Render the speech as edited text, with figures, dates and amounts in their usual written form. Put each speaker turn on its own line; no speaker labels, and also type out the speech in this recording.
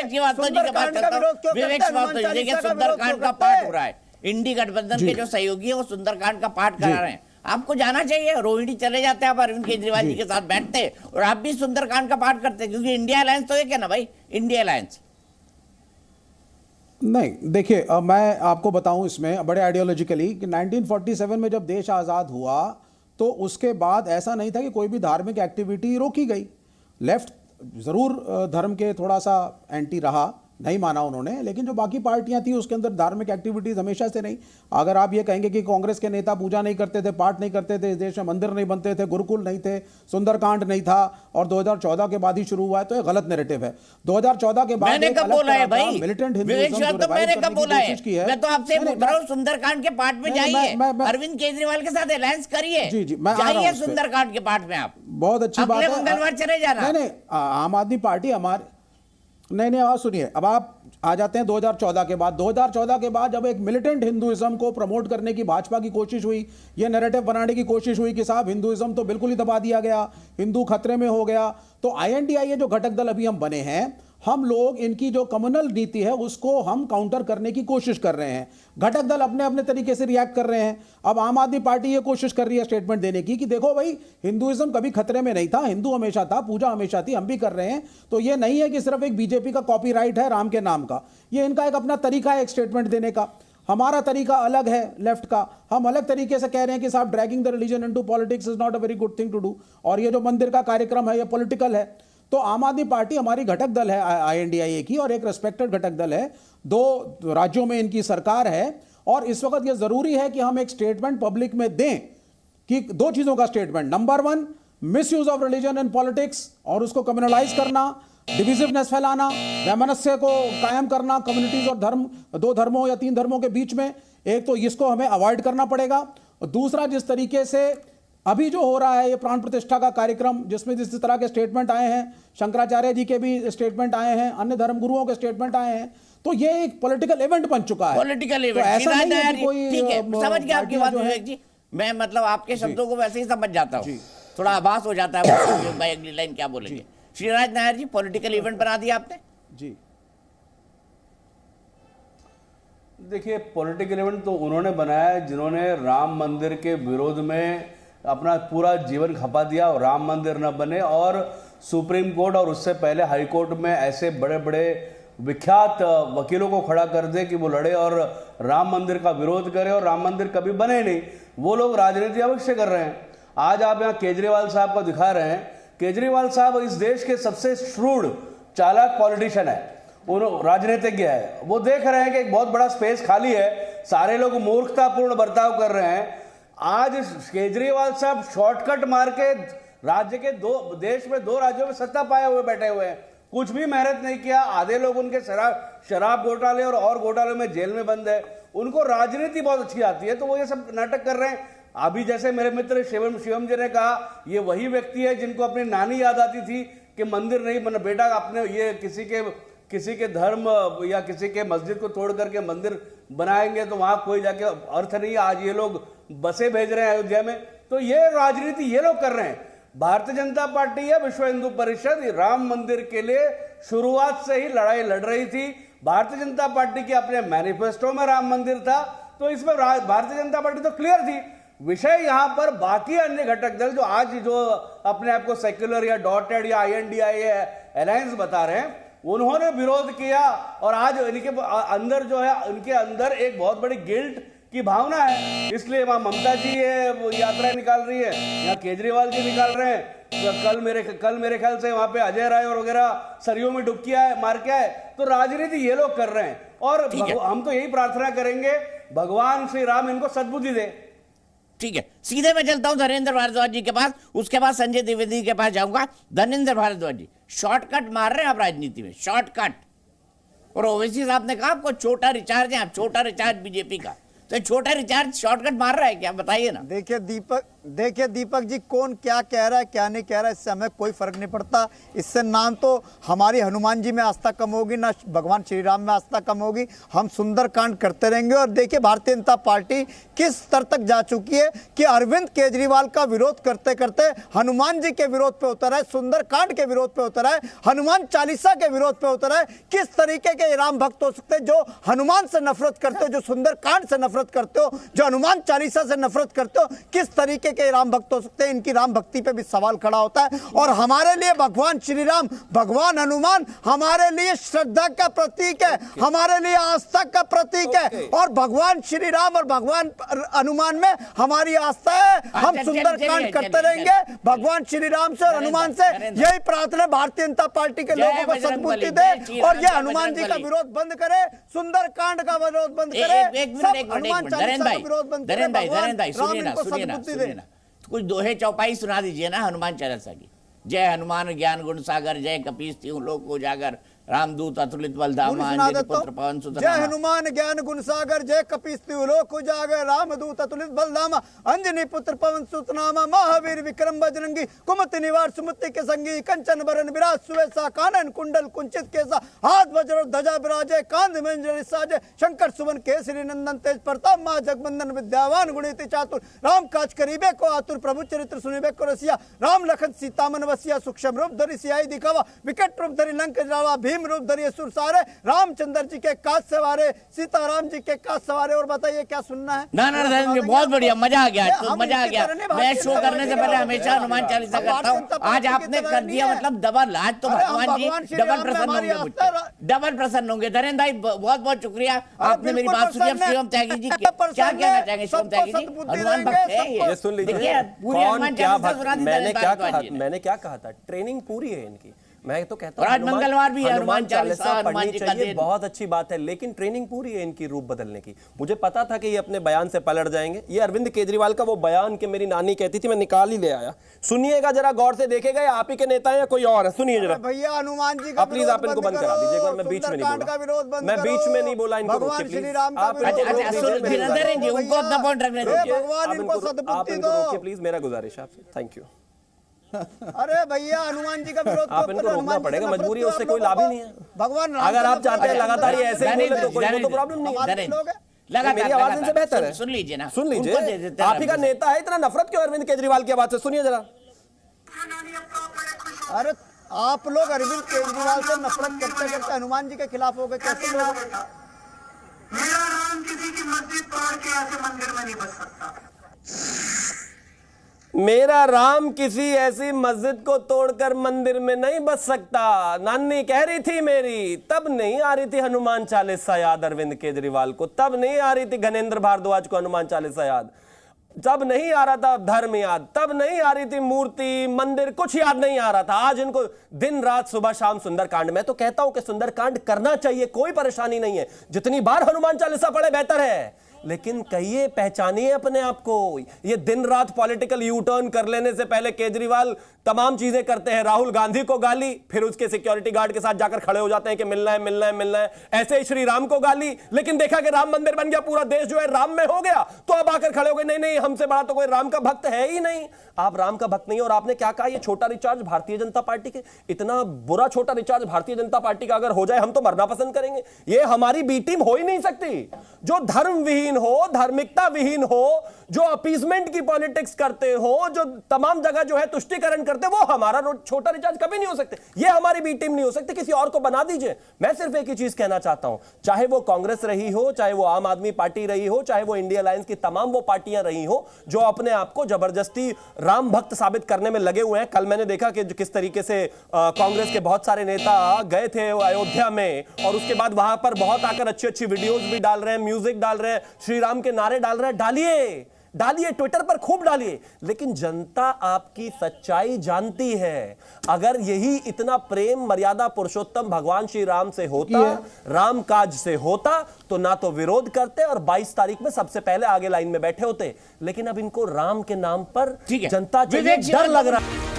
की बात तो जी बात करता हूं, विवेक बात तो देखिए सुंदरकांड का पाठ हो रहा है, इंडी गठबंधन के जो सहयोगी है वो सुंदरकांड का पाठ करा रहे हैं। आपको जाना चाहिए, रोहिणी चले जाते हैं आप अरविंद केजरीवाल जी के साथ बैठते और आप भी सुंदरकांड का पाठ करते, क्योंकि इंडिया अलायंस तो एक है ना भाई, इंडिया अलायंस।
नहीं देखिए, मैं आपको बताऊं इसमें बड़े आइडियोलॉजिकली कि 1947 में जब देश आज़ाद हुआ तो उसके बाद ऐसा नहीं था कि कोई भी धार्मिक एक्टिविटी रोकी गई। लेफ्ट ज़रूर धर्म के थोड़ा सा एंटी रहा, नहीं माना उन्होंने, लेकिन जो बाकी पार्टियां थी उसके अंदर धार्मिक एक्टिविटीज़ हमेशा से नहीं। अगर आप ये कहेंगे कि कांग्रेस के नेता पूजा नहीं करते थे, पाठ नहीं करते थे, इस देश में मंदिर नहीं बनते थे, गुरुकुल नहीं थे, सुंदरकांड नहीं था और 2014 के बाद ही शुरू हुआ है, तो ये गलत नैरेटिव है। 2014 के बाद
मैंने कब बोला है भाई
मिलिटेंट
हिंदुइज्म, तो मैंने कब बोला है? मैं तो आपसे पूछ रहा हूं, सुंदरकांड के पाठ में जाइए, अरविंद केजरीवाल के साथ अलायंस करिए,
जी मैं
जाइए सुंदरकांड के पाठ में। आप
बहुत अच्छी बात है,
मंगलवार चले जाना।
नहीं आम आदमी पार्टी हमारे नहीं आवाज सुनिए। अब आप आ जाते हैं 2014 के बाद। 2014 के बाद जब एक मिलिटेंट हिंदुइज्म को प्रमोट करने की भाजपा की कोशिश हुई, ये नैरेटिव बनाने की कोशिश हुई कि साहब हिंदुइज्म तो बिल्कुल ही दबा दिया गया, हिंदू खतरे में हो गया, तो आईएनडीआईए जो घटक दल अभी हम बने हैं, हम लोग इनकी जो कम्युनल नीति है उसको हम काउंटर करने की कोशिश कर रहे हैं। घटक दल अपने अपने तरीके से रिएक्ट कर रहे हैं। अब आम आदमी पार्टी ये कोशिश कर रही है स्टेटमेंट देने की कि देखो भाई हिंदुइज्म कभी खतरे में नहीं था, हिंदू हमेशा था, पूजा हमेशा थी, हम भी कर रहे हैं। तो ये नहीं है कि सिर्फ एक बीजेपी का कॉपीराइट है राम के नाम का, ये इनका एक अपना तरीका है एक स्टेटमेंट देने का। हमारा तरीका अलग है लेफ्ट का, हम अलग तरीके से कह रहे हैं कि साहब dragging the religion into politics is not a very good thing to do, और ये जो मंदिर का कार्यक्रम है ये पॉलिटिकल है। तो आम आदमी पार्टी हमारी घटक दल है आईएनडीआईए की, और एक रेस्पेक्टेड घटक दल है, 2 राज्यों में इनकी सरकार है, और इस वक्त ये जरूरी है कि हम एक स्टेटमेंट पब्लिक में दें कि 2 चीजों का statement. Number 1, misuse of religion in politics और उसको कम्युनलाइज करना, डिविजिवनेस फैलाना, वैमनस्य को कायम करना कम्युनिटीज और धर्म, 2 धर्मों या 3 धर्मों के बीच में, एक तो इसको हमें अवॉइड करना पड़ेगा। और दूसरा, जिस तरीके से अभी जो हो रहा है ये प्राण प्रतिष्ठा का कार्यक्रम, जिसमें जिस तरह के स्टेटमेंट आए हैं, शंकराचार्य जी के भी स्टेटमेंट आए हैं, अन्य धर्मगुरुओं के स्टेटमेंट आए हैं, तो ये एक पॉलिटिकल इवेंट बन चुका है।
पॉलिटिकल
तो
इवेंट
ऐसा नहीं है कि कोई
ठीक है, समझ गया आपकी बात विवेक जी। मैं मतलब आपके शब्दों को वैसे ही समझ जाता हूँ, थोड़ा आभास हो जाता है भाई अगली लाइन क्या बोलेंगे। श्रीराज नायर जी, पॉलिटिकल इवेंट बना दिया आपने
जी।
देखिए, पॉलिटिकल इवेंट तो उन्होंने बनाया है जिन्होंने राम मंदिर के विरोध में अपना पूरा जीवन खपा दिया और राम मंदिर न बने, और सुप्रीम कोर्ट और उससे पहले हाई कोर्ट में ऐसे बड़े बड़े विख्यात वकीलों को खड़ा कर दे कि वो लड़े और राम मंदिर का विरोध करे, और राम मंदिर कभी बने नहीं। वो लोग राजनीति अवश्य कर रहे हैं। आज आप यहाँ केजरीवाल साहब को दिखा रहे हैं, केजरीवाल साहब इस देश के सबसे श्रूड चालाक पॉलिटिशियन है, राजनीतिज्ञ है। वो देख रहे हैं कि एक बहुत बड़ा स्पेस खाली है, सारे लोग मूर्खतापूर्ण बर्ताव कर रहे हैं। आज केजरीवाल साहब शॉर्टकट मार के राज्य के देश में 2 राज्यों में सत्ता पाए हुए बैठे हुए हैं, कुछ भी मेहनत नहीं किया। आधे लोग उनके शराब घोटाले और घोटाले में जेल में बंद है। उनको राजनीति बहुत अच्छी आती है, तो वो ये सब नाटक कर रहे हैं। अभी जैसे मेरे मित्र शिवम जी ने कहा, ये वही व्यक्ति है जिनको अपनी नानी याद आती थी कि मंदिर नहीं बना बेटा, अपने ये किसी के धर्म या किसी के मस्जिद को तोड़ करके मंदिर बनाएंगे तो वहां कोई जाके अर्थ नहीं। आज ये लोग बसें भेज रहे हैं अयोध्या में, तो ये राजनीति ये लोग कर रहे हैं। भारतीय जनता पार्टी या विश्व हिंदू परिषद राम मंदिर के लिए शुरुआत से ही लड़ाई लड़ रही थी। भारतीय जनता पार्टी के अपने मैनिफेस्टो में राम मंदिर था, तो इसमें भारतीय जनता पार्टी तो क्लियर थी। विषय यहां पर बाकी अन्य घटक दल जो अपने आप को सेक्युलर या डॉटेड या आईएनडीआईए अलायंस बता रहे हैं, उन्होंने विरोध किया, और आज इनके अंदर जो है, उनके अंदर एक बहुत बड़ी गिल्ट की भावना है। इसलिए वहां ममता जी ये यात्रा निकाल रही है, यहाँ केजरीवाल जी निकाल रहे हैं, तो कल मेरे ख्याल से वहां पे अजय राय और वगैरह सरयू में डुबकी मार के आए। तो राजनीति ये लोग कर रहे हैं, और हम तो यही प्रार्थना करेंगे भगवान श्री राम इनको सद्बुद्धि दे।
ठीक है, सीधे मैं चलता हूं धर्मेंद्र भारद्वाज जी के पास, उसके बाद संजय द्विवेदी के पास जाऊंगा। धर्मेंद्र भारद्वाज जी, शॉर्टकट मार रहे हैं आप राजनीति में, शॉर्टकट। और ओवैसी साहब ने कहा आपको छोटा रिचार्ज है, आप छोटा रिचार्ज बीजेपी का, तो छोटा रिचार्ज शॉर्टकट मार रहा है क्या, बताइए ना।
देखिए दीपक, देखिए दीपक जी, कौन क्या कह रहा है क्या नहीं कह रहा है इससे हमें कोई फर्क नहीं पड़ता। इससे ना तो हमारी हनुमान जी में आस्था कम होगी, ना भगवान श्री राम में आस्था कम होगी। हम सुंदरकांड करते रहेंगे। और देखिए भारतीय जनता पार्टी किस स्तर तक जा चुकी है कि अरविंद केजरीवाल का विरोध करते करते हनुमान जी के विरोध पे उतर है, सुंदरकांड के विरोध पे उतर है, हनुमान चालीसा के विरोध पे उतर है। किस तरीके के राम भक्त हो सकते हैं जो हनुमान से नफरत करते हो, जो सुंदरकांड से नफरत करते हो, जो हनुमान चालीसा से नफरत करते हो, किस तरीके के राम भक्त हो सकते हैं? इनकी राम भक्ति पे भी सवाल खड़ा होता है। और हमारे लिए भगवान श्री राम, भगवान हनुमान हमारे लिए श्रद्धा का प्रतीक है, हमारे लिए आस्था का प्रतीक है। और भगवान श्री राम और भगवान हनुमान में हमारी आस्था है। हम सुंदरकांड करते रहेंगे भगवान श्री राम से और हनुमान से। यही प्रार्थना भारतीय जनता पार्टी के लोगों को सद्बुद्धि दे और ये हनुमान जी का विरोध बंद करे, सुंदरकांड का विरोध बंद करे, हनुमान चालीसा का विरोध बंद करे।
सुनिए ना, कुछ दोहे चौपाई सुना दीजिए ना हनुमान चालीसा की। जय हनुमान ज्ञान गुण सागर, जय कपीस तिहुँ लोक उजागर, रामदूत अतुलित बल धामा, अंजनी पुत्र पवन सुत
जय हनुमान ज्ञान गुण सागर, जय कपीस तिहुँ लोक उजागर, रामदूत अतुलित बल धामा, अंजनी पुत्र पवन सुत नामा, महावीर विक्रम बजरंगी, कुमति निवार सुमति के संगी, कंचन बरन विराज सुवेसा, कानन कुंडल कुंचित केसा, हाथ वज्र ध्वजा विराजे, कांध में अंजलि साजे, शंकर सुवन केसरी नंदन तेज प्रताप, मां जगवंदन विद्यावान गुणिति चातुर, राम काज करीबे को आतुर, प्रभु चरित्र सुनिबे को रसिया, राम लखन सीता मन वसिया, सूक्ष्म रूप धरि सियाई दिखावा, विकट रूप धरि लंक जरावा, भीम रूप धरिए सुर सारे, रामचंद्र जी के काज सवारे, सीताराम जी के काज सवारे। और बताइए क्या सुनना है?
ना बहुत बढ़िया, मजा आ गया, तो मजा आ गया। मैं शो करने से पहले हमेशा हनुमान चालीसा करता हूँ। आज आपने कर दिया, मतलब डबल। आज तो भगवान जी डबल प्रसन्न होंगे मुझसे, डबल प्रसन्न होंगे। धीरेन्द्र भाई बहुत बहुत शुक्रिया, आपने मेरी बात सुनी। अब शिवम त्यागी जी क्या कहना चाहेंगे? शिवम त्यागी जी हनुमान भक्त है ये,
सुन लीजिए। मैंने क्या कहा था? ट्रेनिंग पूरी है इनकी। मैं तो कहता हूं
आज मंगलवार भी हनुमान चालीसा
पढ़नी चाहिए, बहुत अच्छी बात है, लेकिन ट्रेनिंग पूरी है इनकी रूप बदलने की। मुझे पता था कि ये अपने बयान से पलट जाएंगे। ये अरविंद केजरीवाल का वो बयान कि मेरी नानी कहती थी, मैं निकाल ही ले आया। सुनिएगा जरा गौर से, देखेगा आप ही के नेता हैं या कोई और है? सुनिए जरा
भैया, हनुमान जी का
प्लीज आप इनको बंद करा दीजिए। एक बार मैं बीच में नहीं बोला, मैं बीच में नहीं बोला इनको।
भगवान श्री राम का
रोकिए प्लीज, मेरा गुजारिश आपसे। Thank you.
अरे भैया, हनुमान जी का विरोध
आप इनको रोकना पड़ेगा, मजबूरी है, उससे कोई लाभ ही नहीं है।
भगवान
अगर आप चाहते हैं लगातार ही ऐसे ही बोले तो कोई तो प्रॉब्लम नहीं है। मेरी आवाज इनसे बेहतर है।
सुन लीजिए ना,
सुन लीजिए। आप ही का नेता है, इतना नफरत क्यों अरविंद केजरीवाल की आवाज से? सुनिए जरा।
अरे आप लोग अरविंद केजरीवाल से नफरत करते करते हनुमान जी के खिलाफ हो गए, कैसे लोग?
मेरा नाम किसी की मस्जिद तोड़ के ऐसे मंदिर में नहीं बच सकता।
मेरा राम किसी ऐसी मस्जिद को तोड़कर मंदिर में नहीं बस सकता। नानी कह रही थी मेरी, तब नहीं आ रही थी हनुमान चालीसा याद अरविंद केजरीवाल को, तब नहीं आ रही थी घनेंद्र भारद्वाज को हनुमान चालीसा याद, तब नहीं आ रहा था धर्म याद, तब नहीं आ रही थी मूर्ति मंदिर, कुछ याद नहीं आ रहा था। आज इनको दिन रात सुबह शाम सुंदरकांड। मैं तो कहता हूं कि सुंदरकांड करना चाहिए, कोई परेशानी नहीं है। जितनी बार हनुमान चालीसा पढ़े बेहतर है, लेकिन कहिए, पहचानिए अपने आप को। ये दिन रात पॉलिटिकल यू टर्न कर लेने से पहले केजरीवाल तमाम चीजें करते हैं। राहुल गांधी को गाली, फिर उसके सिक्योरिटी गार्ड के साथ जाकर खड़े हो जाते हैं कि मिलना है मिलना है मिलना है। ऐसे ही श्री राम को गाली, लेकिन देखा कि राम मंदिर बन गया, पूरा देश जो है राम में हो गया, तो अब आकर खड़े हो गए नहीं नहीं, हमसे बड़ा तो कोई राम का भक्त है ही नहीं। आप राम का भक्त नहीं। और आपने क्या कहा, ये छोटा रिचार्ज भारतीय जनता पार्टी के, इतना बुरा छोटा रिचार्ज भारतीय जनता पार्टी का अगर हो जाए, हम तो मरना पसंद करेंगे। ये हमारी बी टीम हो ही नहीं सकती। जो धर्म विहीन हो, धार्मिकता विहीन हो, जो अपीजमेंट की पॉलिटिक्स करते हो, जो तमाम जगह जो है तुष्टिकरण करते, वो हमारा छोटा रिचार्ज कभी नहीं हो सकते। ये हमारी बी टीम नहीं हो सकती, किसी और को बना दीजिए। मैं सिर्फ एक ही चीज कहना चाहता हूं, चाहे वो कांग्रेस रही हो, चाहे वो आम आदमी पार्टी रही हो, चाहे वो इंडिया अलायंस की तमाम वो पार्टियां रही हो जो अपने आप को जबरदस्ती राम भक्त साबित करने में लगे हुए हैं। कल मैंने देखा कि किस तरीके से कांग्रेस के बहुत सारे नेता गए थे अयोध्या में, और उसके बाद वहां पर बहुत आकर अच्छी अच्छी वीडियोस भी डाल रहे हैं, म्यूजिक डाल रहे हैं, श्री राम के नारे डाल रहे हैं। डालिए डालिए, ट्विटर पर खूब डालिए, लेकिन जनता आपकी सच्चाई जानती है। अगर यही इतना प्रेम मर्यादा पुरुषोत्तम भगवान श्री राम से होता, राम काज से होता, तो ना तो विरोध करते और 22 तारीख में सबसे पहले आगे लाइन में बैठे होते। लेकिन अब इनको राम के नाम पर जनता चाहिए, डर लग रहा है।